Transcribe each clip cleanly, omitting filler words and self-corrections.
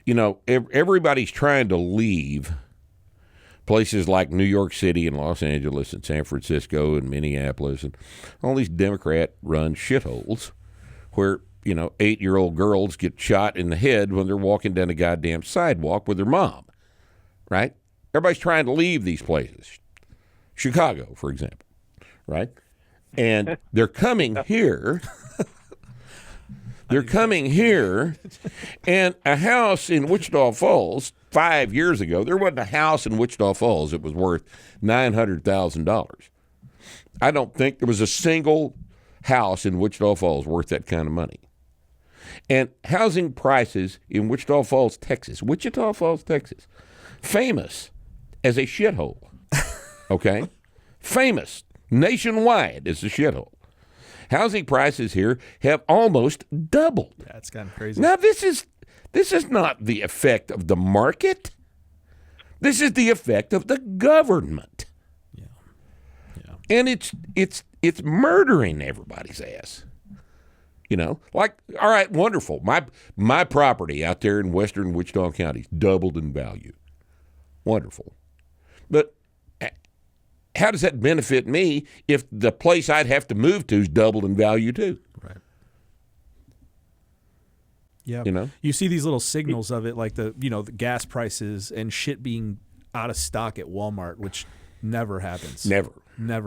everybody's trying to leave places like New York City and Los Angeles and San Francisco and Minneapolis and all these Democrat-run shitholes where, 8-year-old girls get shot in the head when they're walking down a goddamn sidewalk with their mom, right? Everybody's trying to leave these places. Chicago, for example, right? And they're coming here. They're coming here, and a house in Wichita Falls 5 years ago, there wasn't a house in Wichita Falls that was worth $900,000. I don't think there was a single house in Wichita Falls worth that kind of money. And housing prices in Wichita Falls, Texas, famous as a shithole, okay? Famous nationwide as a shithole. Housing prices here have almost doubled. That's kind of crazy. Now, this is not the effect of the market. This is the effect of the government. Yeah. And it's murdering everybody's ass. Like, all right, wonderful. My property out there in western Wichita County doubled in value. Wonderful. But how does that benefit me if the place I'd have to move to is doubled in value too? Right. Yeah. You see these little signals of it, like the gas prices and shit being out of stock at Walmart, which never happens. Never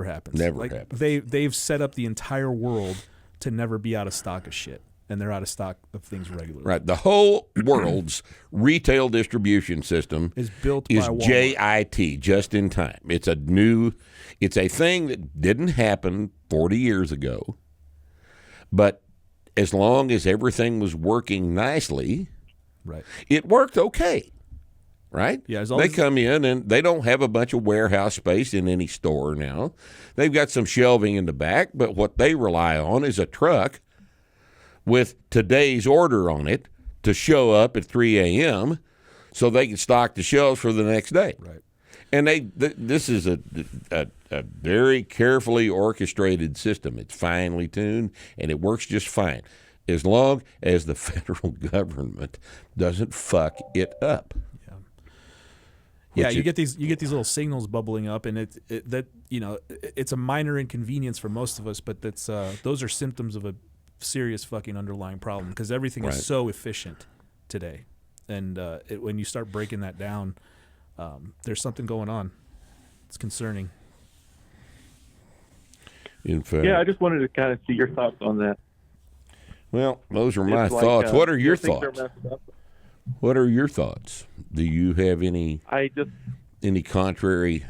happens. Never happens. They've set up the entire world to never be out of stock of shit, and they're out of stock of things regularly. Right. The whole world's retail distribution system is built by Walmart. JIT, just in time. It's a thing that didn't happen 40 years ago, but as long as everything was working nicely, right, it worked okay. Right? Yeah, they come in and they don't have a bunch of warehouse space in any store now. They've got some shelving in the back, but what they rely on is a truck with today's order on it to show up at 3 a.m. so they can stock the shelves for the next day. Right. And this is a very carefully orchestrated system. It's finely tuned, and it works just fine as long as the federal government doesn't fuck it up. Yeah, you get these little signals bubbling up, and it's a minor inconvenience for most of us, but those are symptoms of a serious fucking underlying problem because everything is so efficient today, and when you start breaking that down, there's something going on. It's concerning. In fact, yeah, I just wanted to kind of see your thoughts on that. Well, those are my thoughts. What are your thoughts? What are your thoughts? Do you have any contrary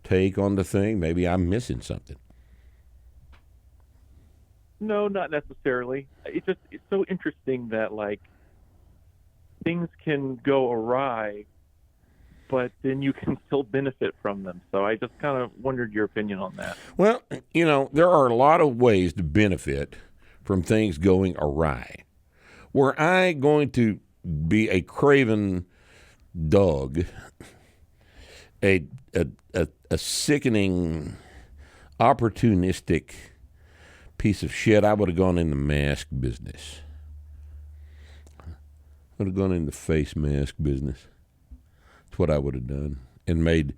take on the thing? Maybe I'm missing something. No, not necessarily. It's so interesting that things can go awry, but then you can still benefit from them. So I just kind of wondered your opinion on that. Well, there are a lot of ways to benefit from things going awry. Were I going to be a craven dog, a sickening, opportunistic piece of shit, I would have gone in the mask business. I would have gone in the face mask business. That's what I would have done, and made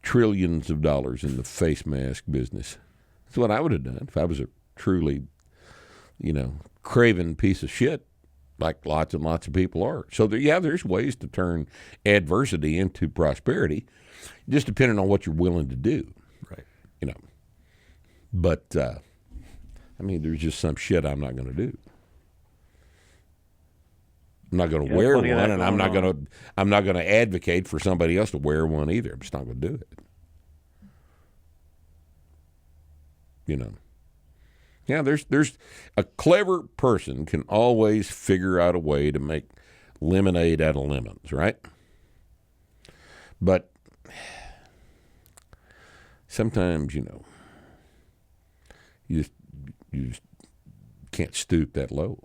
trillions of dollars in the face mask business. That's what I would have done if I was a truly, craven piece of shit, like lots and lots of people are. So, there's ways to turn adversity into prosperity, just depending on what you're willing to do. Right. But, there's just some shit I'm not going to do. I'm not going to wear one, and I'm not going to advocate for somebody else to wear one either. I'm just not going to do it. Yeah, there's a clever person can always figure out a way to make lemonade out of lemons, right? But sometimes, you just can't stoop that low.